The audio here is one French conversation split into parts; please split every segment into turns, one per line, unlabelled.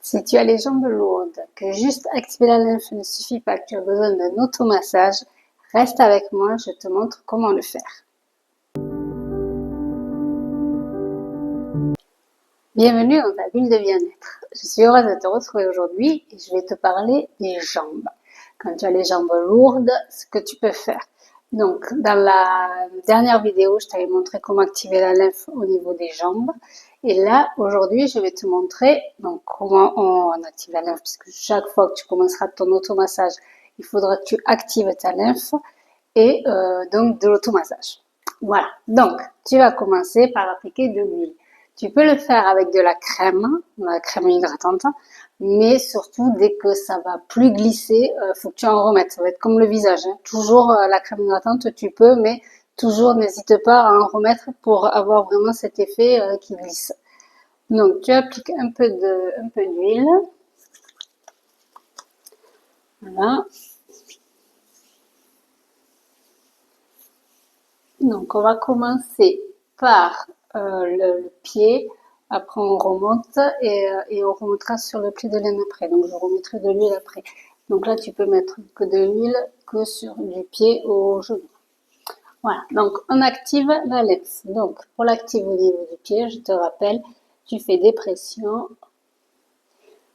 Si tu as les jambes lourdes, que juste activer la lymphe ne suffit pas, que tu as besoin d'un automassage, reste avec moi, je te montre comment le faire. Bienvenue dans ta bulle de bien-être. Je suis heureuse de te retrouver aujourd'hui et je vais te parler des jambes. Quand tu as les jambes lourdes, ce que tu peux faire. Donc, dans la dernière vidéo, je t'avais montré comment activer la lymphe au niveau des jambes. Et là, aujourd'hui, je vais te montrer donc comment on active la lymphe, puisque chaque fois que tu commenceras ton automassage, il faudra que tu actives ta lymphe et donc de l'automassage. Voilà. Donc, tu vas commencer par appliquer de l'huile. Tu peux le faire avec de la crème hydratante, mais surtout dès que ça va plus glisser, faut que tu en remettes. Ça va être comme le visage, hein. Toujours la crème hydratante, tu peux, mais toujours n'hésite pas à en remettre pour avoir vraiment cet effet qui glisse. Donc tu appliques un peu d'huile. Voilà. Donc on va commencer par le pied. Après, on remonte et on remontera sur le pli de laine après. Donc, je remettrai de l'huile après. Donc là, tu peux mettre que de l'huile que sur du pied au genou. Voilà. Donc, on active la lymphe. Donc, pour l'activer au niveau du pied, je te rappelle, tu fais des pressions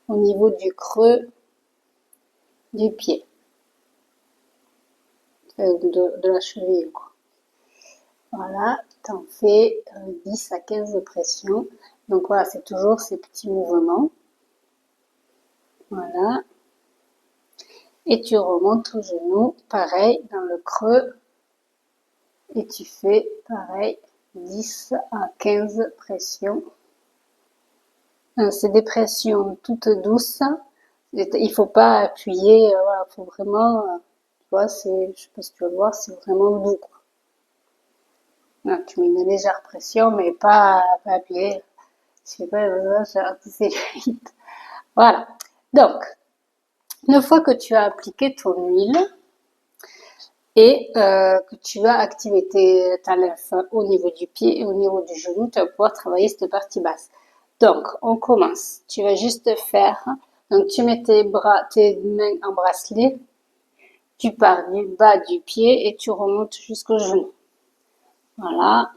au niveau du creux du pied. De la cheville, quoi. Voilà. T'en fais 10 à 15 pressions. Donc voilà, c'est toujours ces petits mouvements. Voilà. Et tu remontes au genou, pareil, dans le creux. Et tu fais pareil, 10 à 15 pressions. C'est des pressions toutes douces. Il faut pas appuyer, voilà, faut vraiment, tu vois, je sais pas si tu vas voir, c'est vraiment doux, quoi. Là, tu mets une légère pression, mais pas appuyer. Je sais pas, c'est vite. Voilà. Donc, une fois que tu as appliqué ton huile et que tu as activé ta lymphe au niveau du pied et au niveau du genou, tu vas pouvoir travailler cette partie basse. Donc, on commence. Tu vas juste faire, donc tu mets tes mains en bracelet, tu pars du bas du pied et tu remontes jusqu'au genou. Voilà.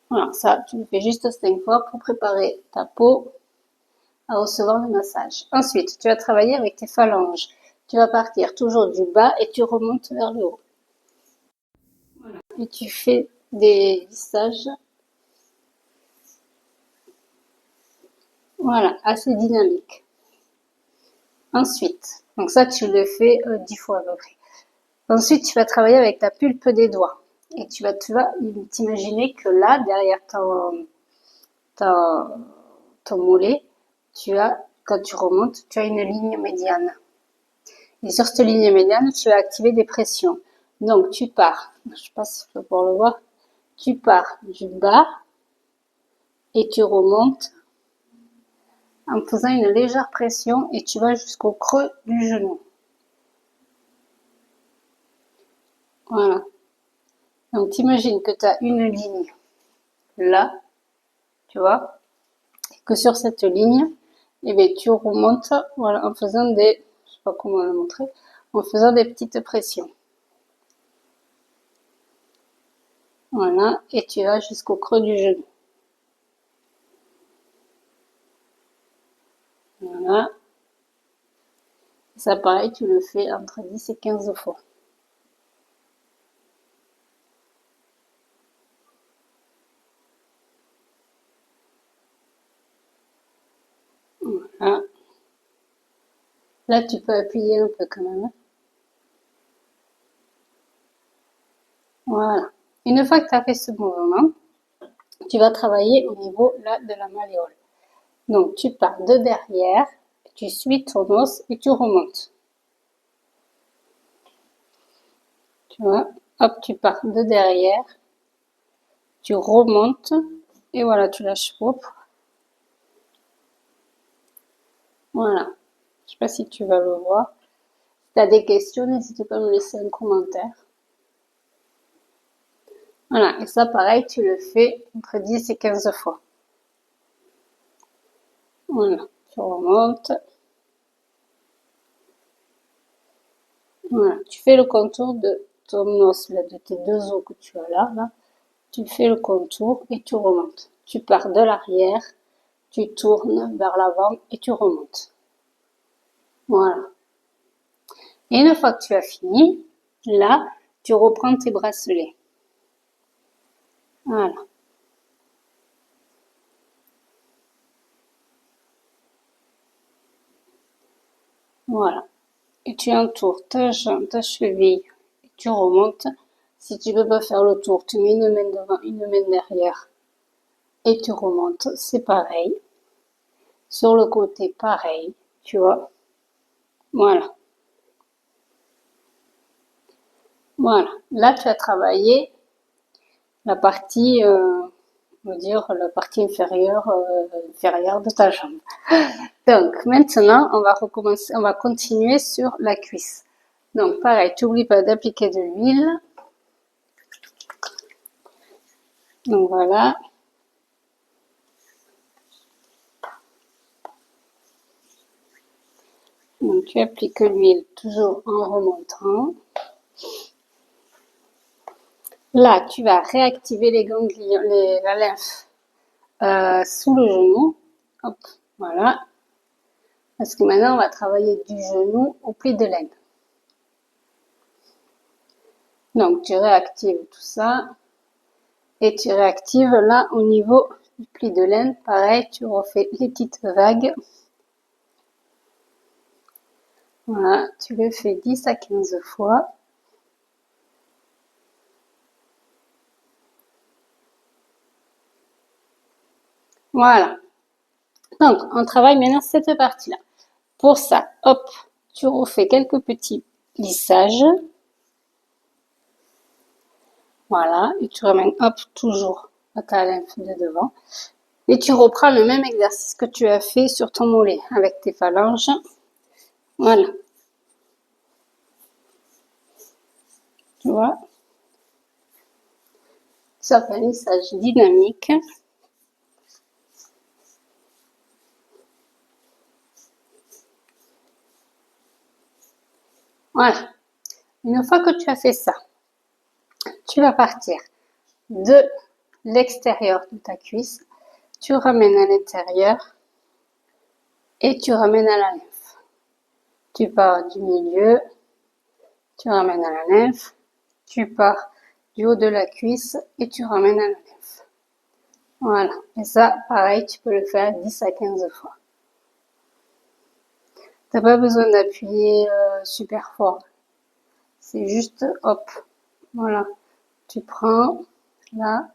Voilà, ça, tu le fais juste 5 fois pour préparer ta peau à recevoir le massage. Ensuite, tu vas travailler avec tes phalanges. Tu vas partir toujours du bas et tu remontes vers le haut. Voilà. Et tu fais des lissages. Voilà, assez dynamique. Ensuite, donc ça, tu le fais 10 fois à peu près. Ensuite, tu vas travailler avec ta pulpe des doigts. Et tu vas t'imaginer que là, derrière ton mollet, quand tu remontes, tu as une ligne médiane. Et sur cette ligne médiane, tu vas activer des pressions. Donc, tu pars, je ne sais pas si tu vas pouvoir le voir, tu pars du bas et tu remontes en faisant une légère pression et tu vas jusqu'au creux du genou. Voilà. Donc, t'imagines que tu as une ligne là, tu vois, et que sur cette ligne, eh bien, tu remontes, voilà, en faisant je sais pas comment le montrer, en faisant des petites pressions. Voilà, et tu vas jusqu'au creux du genou. Voilà. Ça, pareil, tu le fais entre 10 et 15 fois. Voilà. Là, tu peux appuyer un peu quand même. Voilà. Une fois que tu as fait ce mouvement, tu vas travailler au niveau là de la malléole. Donc, tu pars de derrière, tu suis ton os et tu remontes. Tu vois, hop, tu pars de derrière, tu remontes et voilà, tu lâches. Hop. Voilà. Je sais pas si tu vas le voir. Si tu as des questions, n'hésite pas à me laisser un commentaire. Voilà, et ça pareil, tu le fais entre 10 et 15 fois. Voilà, tu remontes. Voilà, tu fais le contour de ton os, là, de tes deux os que tu as là. Tu fais le contour et tu remontes. Tu pars de l'arrière, tu tournes vers l'avant et tu remontes. Voilà. Et une fois que tu as fini, là, tu reprends tes bracelets. Voilà. Voilà. Et tu entoures ta jambe, ta cheville, et tu remontes. Si tu peux pas faire le tour, tu mets une main devant, une main derrière, et tu remontes. C'est pareil. Sur le côté, pareil. Tu vois. Voilà. Voilà. Là, tu as travaillé la partie, on va dire, la partie inférieure de ta jambe. Donc, maintenant, on va recommencer, on va continuer sur la cuisse. Donc, pareil, tu n'oublies pas d'appliquer de l'huile. Donc, voilà. Donc, tu appliques l'huile toujours en remontant. Là, tu vas réactiver les ganglions, la lymphe sous le genou. Hop, voilà. Parce que maintenant, on va travailler du genou au pli de l'aine. Donc, tu réactives tout ça. Et tu réactives là au niveau du pli de l'aine. Pareil, tu refais les petites vagues. Voilà, tu le fais 10 à 15 fois. Voilà. Donc, on travaille maintenant cette partie-là. Pour ça, hop, tu refais quelques petits lissages. Voilà, et tu ramènes, hop, toujours à ta lymphe de devant. Et tu reprends le même exercice que tu as fait sur ton mollet avec tes phalanges. Voilà. Tu vois? Ça fait un lissage dynamique. Voilà. Une fois que tu as fait ça, tu vas partir de l'extérieur de ta cuisse, tu ramènes à l'intérieur et tu ramènes à la lymphe. Tu pars du milieu, tu ramènes à la lymphe, tu pars du haut de la cuisse et tu ramènes à la lymphe. Voilà. Et ça, pareil, tu peux le faire 10 à 15 fois. T'as pas besoin d'appuyer super fort. C'est juste, hop, voilà. Tu prends là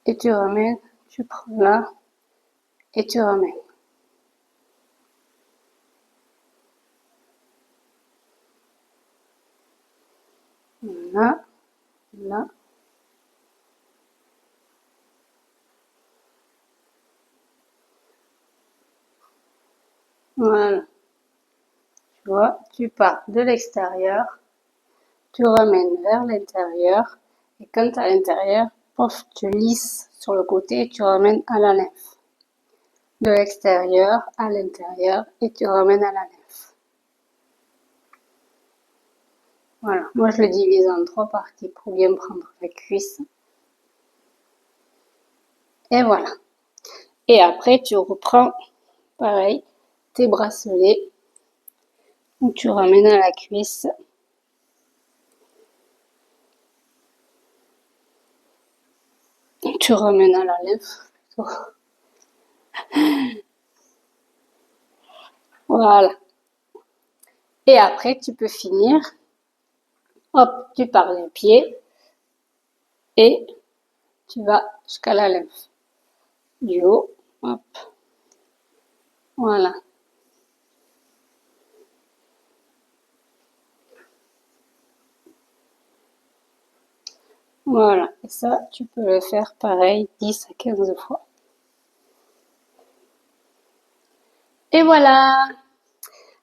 et tu ramènes, tu prends là et tu ramènes. Là, là. Voilà. Tu vois, tu pars de l'extérieur, tu ramènes vers l'intérieur et quand à l'intérieur, pof, tu lisses sur le côté et tu ramènes à la lymphe. De l'extérieur à l'intérieur et tu ramènes à la lymphe. Voilà, moi je le divise en 3 parties pour bien prendre la cuisse. Et voilà. Et après tu reprends, pareil, tes bracelets où tu ramènes à la cuisse. Tu ramènes à la lymphe. Voilà. Et après tu peux finir. Hop, tu pars du pied et tu vas jusqu'à la lymphe. Du haut, hop. Voilà. Voilà. Et ça, tu peux le faire pareil 10 à 15 fois. Et voilà.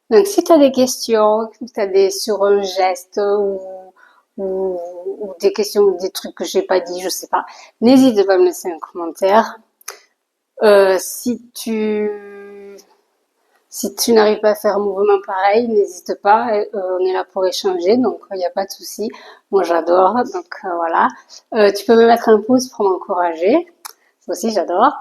Donc, si tu as des questions, si tu as des sur un geste ou des questions, des trucs que j'ai pas dit, je sais pas, n'hésite pas à me laisser un commentaire. Si tu Si tu n'arrives pas à faire un mouvement pareil, n'hésite pas, on est là pour échanger, donc il n'y a pas de souci. Moi j'adore, donc voilà. Tu peux me mettre un pouce pour m'encourager, ça aussi j'adore.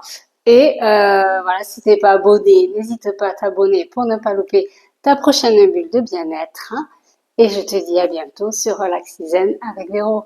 Et voilà, si t'es pas abonné, n'hésite pas à t'abonner pour ne pas louper ta prochaine bulle de bien-être, hein. Et je te dis à bientôt sur Relax Zen avec Véro.